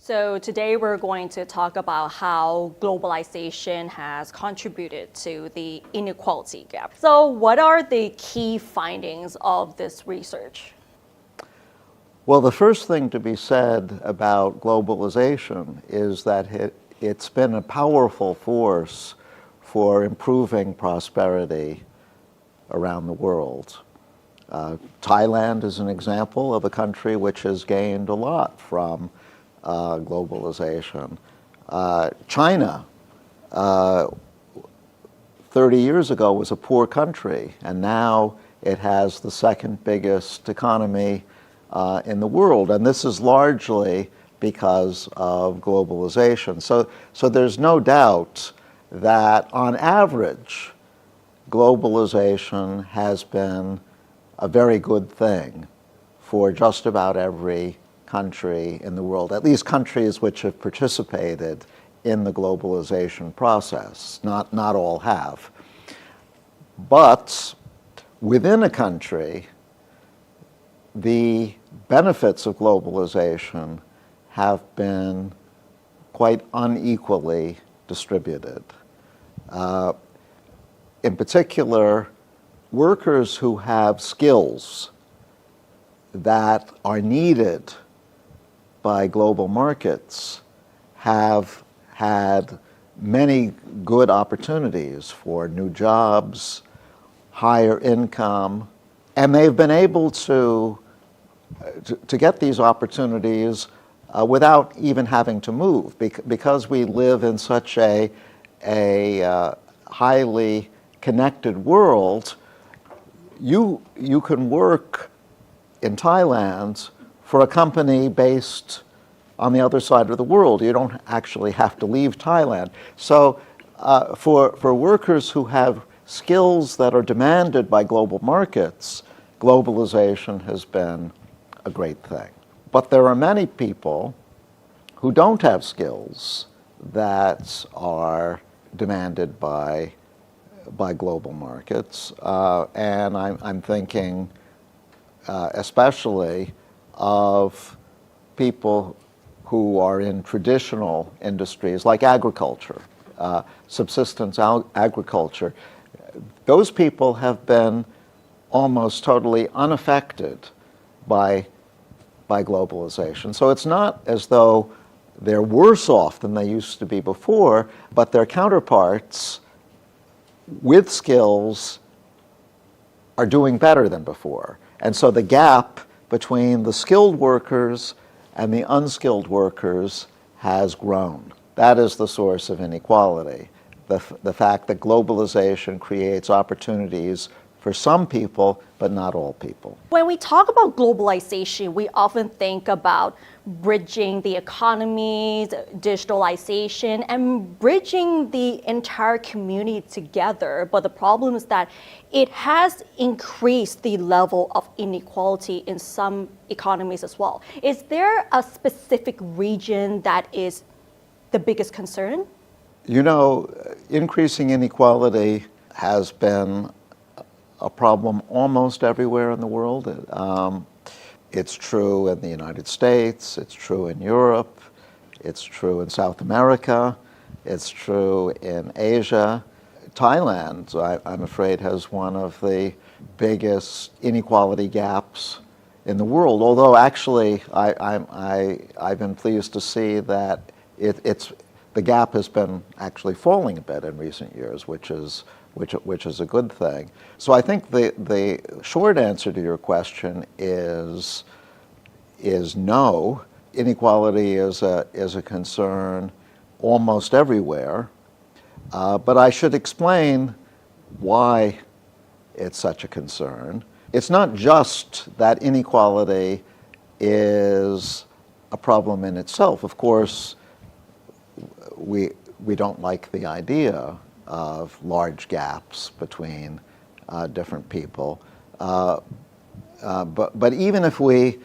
So today we're going to talk about how globalization has contributed to the inequality gap. So what are the key findings of this research? Well, the first thing to be said about globalization is that it's been a powerful force for improving prosperity around the world. Thailand is an example of a country which has gained a lot from globalization. China, 30 years ago, was a poor country, and now it has the second biggest economy in the world, and this is largely because of globalization. So there's no doubt that, on average, globalization has been a very good thing for just about every country in the world, at least countries which have participated in the globalization process. Not all have. But within a country, the benefits of globalization have been quite unequally distributed. In particular, workers who have skills that are needed by global markets have had many good opportunities for new jobs, higher income, and they've been able to get these opportunities without even having to move, because we live in such a highly connected world. You can work in Thailand for a company based on the other side of the world. You don't actually have to leave Thailand. So for workers who have skills that are demanded by global markets, globalization has been a great thing. But there are many people who don't have skills that are demanded by global markets, and I'm thinking especially of people who are in traditional industries like agriculture, subsistence agriculture. Those people have been almost totally unaffected by globalization. So it's not as though they're worse off than they used to be before, but their counterparts with skills are doing better than before. And so the gap between the skilled workers and the unskilled workers has grown. That is the source of inequality. The fact that globalization creates opportunities for some people, but not all people. When we talk about globalization, we often think about bridging the economies, digitalization, and bridging the entire community together. But the problem is that it has increased the level of inequality in some economies as well. Is there a specific region that is the biggest concern? You know, increasing inequality has been a problem almost everywhere in the world. It's true in the United States, it's true in Europe, it's true in South America, it's true in Asia. Thailand, I'm afraid, has one of the biggest inequality gaps in the world, although actually I've been pleased to see that the gap has been actually falling a bit in recent years, which is a good thing. So I think the short answer to your question is no. Inequality is a concern almost everywhere, but I should explain why it's such a concern. It's not just that inequality is a problem in itself. Of course, we don't like the idea of large gaps between different people, but even if we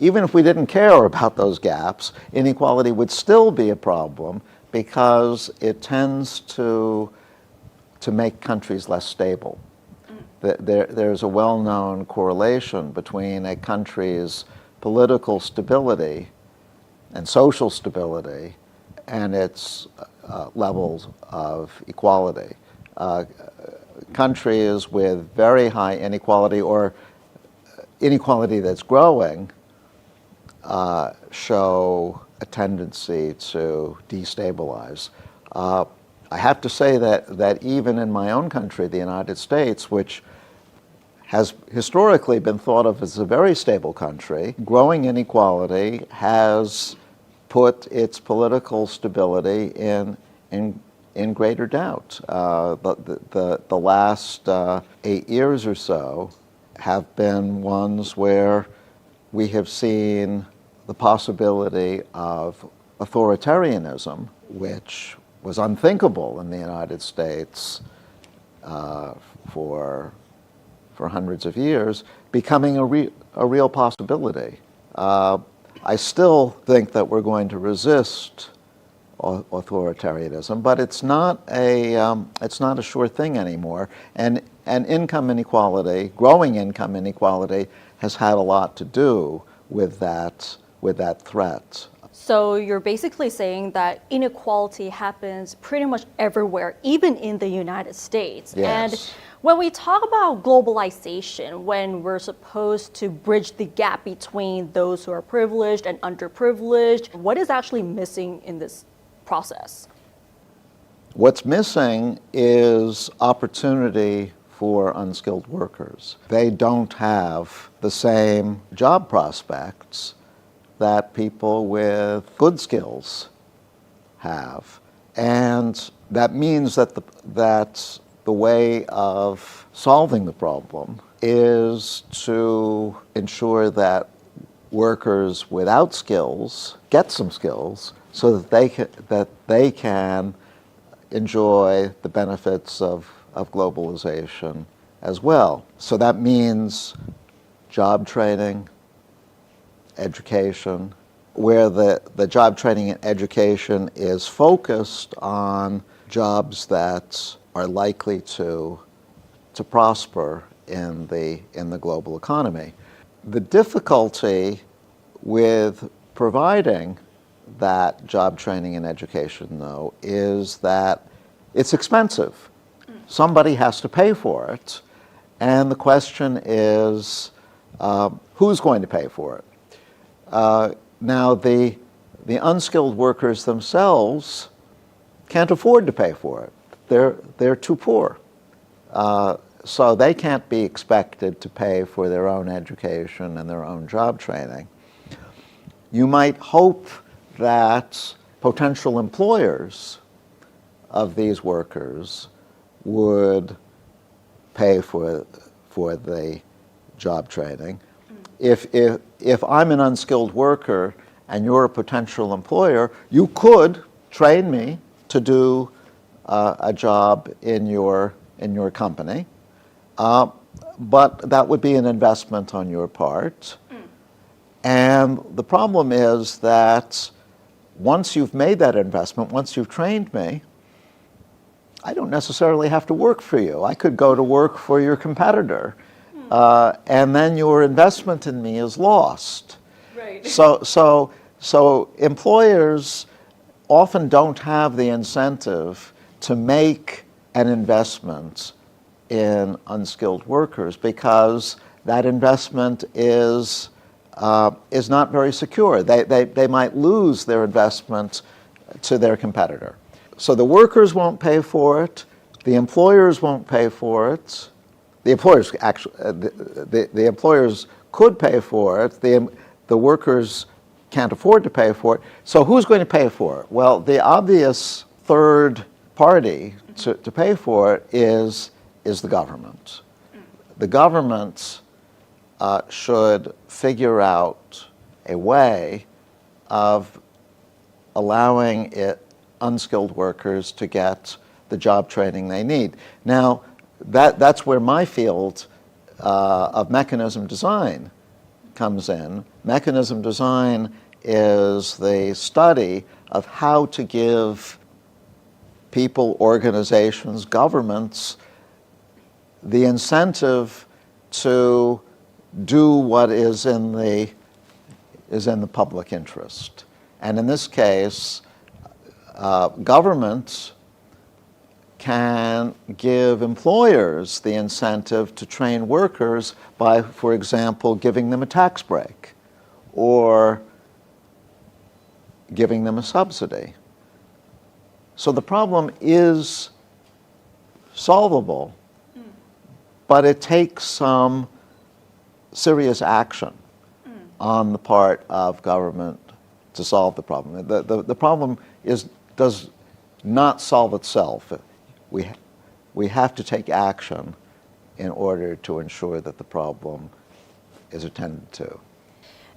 didn't care about those gaps, inequality would still be a problem because it tends to make countries less stable. There's a well-known correlation between a country's political stability and social stability and its levels of equality. Countries with very high inequality or inequality that's growing show a tendency to destabilize. I have to say that even in my own country, the United States, which has historically been thought of as a very stable country, growing inequality has put its political stability in greater doubt. The last 8 years or so have been ones where we have seen the possibility of authoritarianism, which was unthinkable in the United States for hundreds of years, becoming a real possibility. I still think that we're going to resist authoritarianism, but it's not a sure thing anymore. And income inequality, growing income inequality, has had a lot to do with that threat. So you're basically saying that inequality happens pretty much everywhere, even in the United States. Yes. And when we talk about globalization, when we're supposed to bridge the gap between those who are privileged and underprivileged, what is actually missing in this process? What's missing is opportunity for unskilled workers. They don't have the same job prospects that people with good skills have. And that means that the way of solving the problem is to ensure that workers without skills get some skills so that they can enjoy the benefits of globalization as well. So that means job training, education, where the job training and education is focused on jobs that are likely to prosper in the global economy. The difficulty with providing that job training and education, though, is that it's expensive. Somebody has to pay for it, and the question is, who's going to pay for it? Now, the unskilled workers themselves can't afford to pay for it. They're too poor. So they can't be expected to pay for their own education and their own job training. You might hope that potential employers of these workers would pay for the job training. If I'm an unskilled worker and you're a potential employer, you could train me to do a job in your company, but that would be an investment on your part. And the problem is that once you've made that investment, once you've trained me, I don't necessarily have to work for you. I could go to work for your competitor, and then your investment in me is lost. Right. So employers often don't have the incentive to make an investment in unskilled workers because that investment is not very secure. They might lose their investment to their competitor. So the workers won't pay for it. The employers won't pay for it. The employers actually, the employers could pay for it. The workers can't afford to pay for it. So who's going to pay for it? Well, the obvious third party to pay for it is the government. The government should figure out a way of allowing unskilled workers to get the job training they need. Now, that's where my field of mechanism design comes in. Mechanism design is the study of how to give people, organizations, governments the incentive to do what is in the public interest. And in this case, governments can give employers the incentive to train workers by, for example, giving them a tax break or giving them a subsidy. So the problem is solvable, but it takes some serious action on the part of government to solve the problem. The problem does not solve itself. We have to take action in order to ensure that the problem is attended to.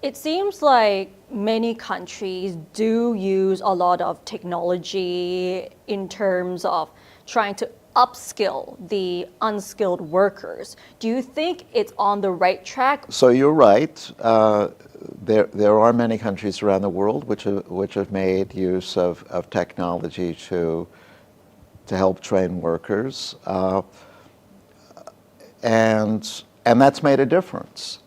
It seems like many countries do use a lot of technology in terms of trying to upskill the unskilled workers. Do you think it's on the right track? So you're right. There are many countries around the world which have made use of technology to help train workers, and that's made a difference.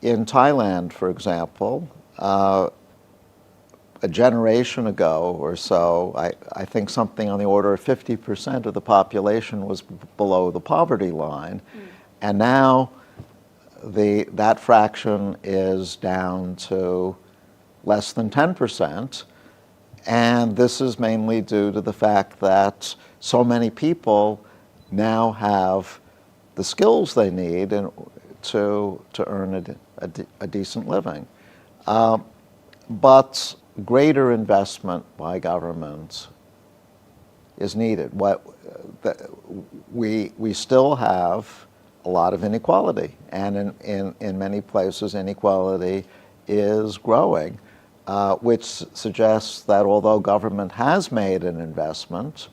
In Thailand, for example, a generation ago or so, I think something on the order of 50% of the population was below the poverty line, and now that fraction is down to less than 10%. And this is mainly due to the fact that so many people now have the skills they need to earn a decent living. But greater investment by government is needed. We still have a lot of inequality, and in many places inequality is growing. Which suggests that although government has made an investment,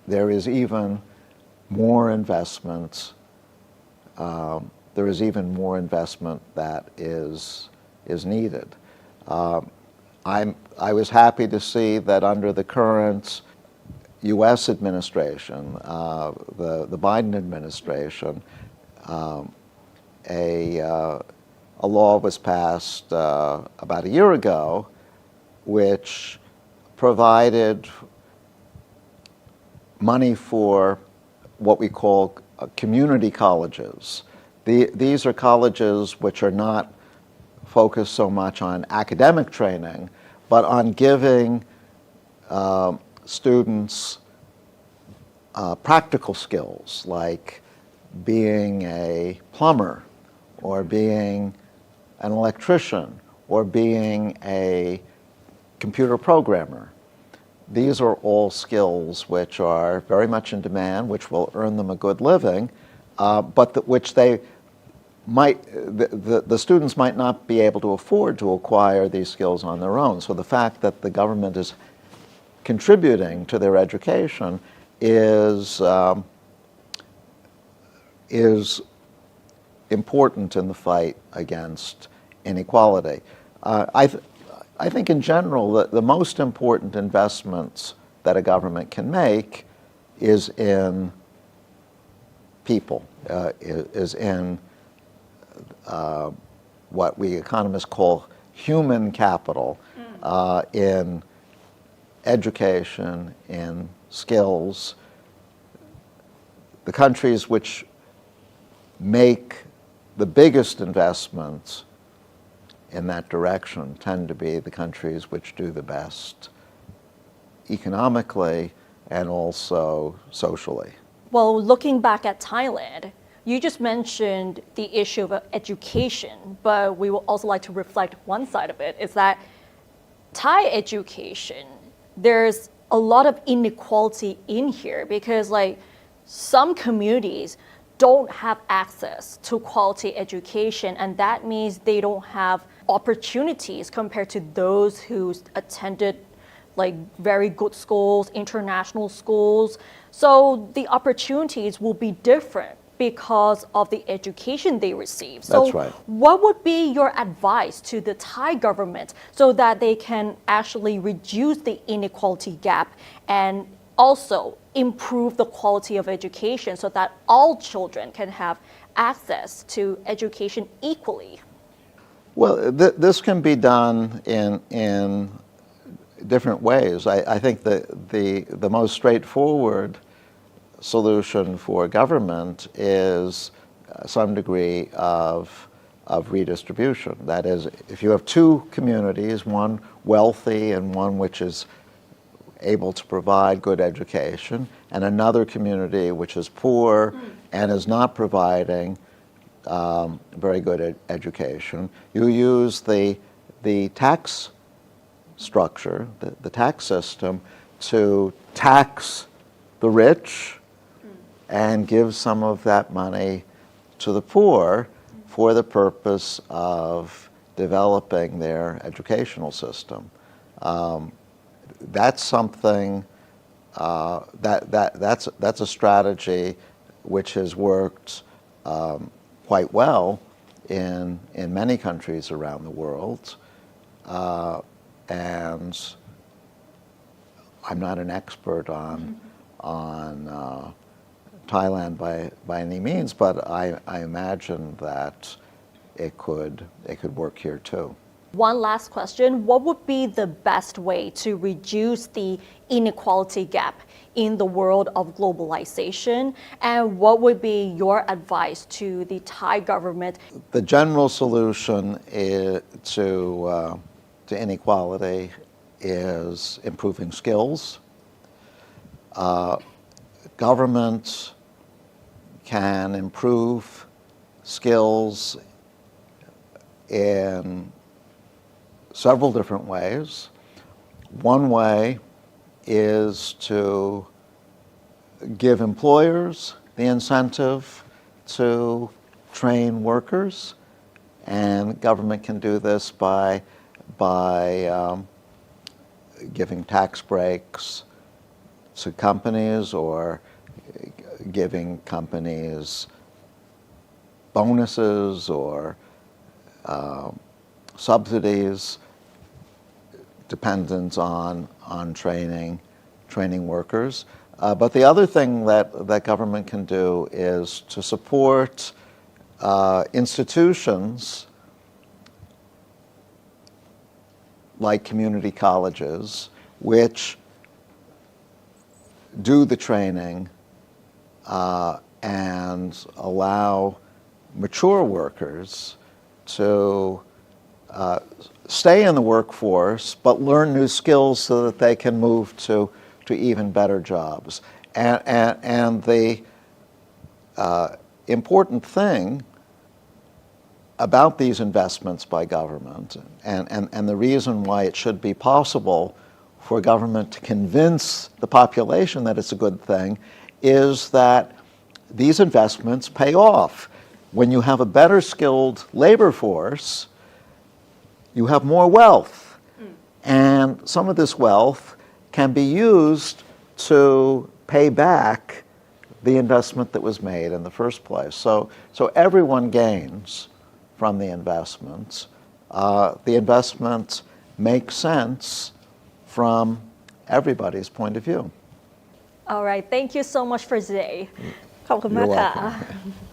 there is even more investment. There is even more investment that is needed. I was happy to see that under the current U.S. administration, the Biden administration, a law was passed about a year ago, which provided money for what we call community colleges. These are colleges which are not focused so much on academic training, but on giving students practical skills like being a plumber or being an electrician, or being a computer programmer. These are all skills which are very much in demand, which will earn them a good living, but which the students might not be able to afford to acquire these skills on their own. So the fact that the government is contributing to their education is important in the fight against inequality. I think in general the most important investments that a government can make is in people, is in what we economists call human capital, in education, in skills. The countries which make the biggest investments in that direction tend to be the countries which do the best economically and also socially. Well, looking back at Thailand, you just mentioned the issue of education, but we would also like to reflect one side of it, is that Thai education, there's a lot of inequality in here because some communities don't have access to quality education, and that means they don't have opportunities compared to those who attended very good schools, international schools. So the opportunities will be different because of the education they receive. So That's right. What would be your advice to the Thai government so that they can actually reduce the inequality gap and also improve the quality of education so that all children can have access to education equally? Well, this can be done in different ways. I think the most straightforward solution for government is some degree of redistribution. That is, if you have two communities, one wealthy and one which is able to provide good education, and another community which is poor and is not providing very good education, you use the tax structure, the tax system, to tax the rich and give some of that money to the poor for the purpose of developing their educational system. That's something that's a strategy which has worked quite well in many countries around the world, and I'm not an expert on Thailand by any means, but I imagine that it could work here too. One last question. What would be the best way to reduce the inequality gap in the world of globalization? And what would be your advice to the Thai government? The general solution to inequality is improving skills. Governments can improve skills in several different ways. One way is to give employers the incentive to train workers, and government can do this by giving tax breaks to companies or giving companies bonuses or subsidies dependent on training workers. But the other thing that government can do is to support institutions like community colleges, which do the training and allow mature workers to stay in the workforce but learn new skills so that they can move to even better jobs. And the important thing about these investments by government, and the reason why it should be possible for government to convince the population that it's a good thing, is that these investments pay off. When you have a better skilled labor force, you have more wealth. And some of this wealth can be used to pay back the investment that was made in the first place. So everyone gains from the investments. The investment makes sense from everybody's point of view. All right, thank you so much for today. ขอบคุณมาก You're ค่ะ welcome.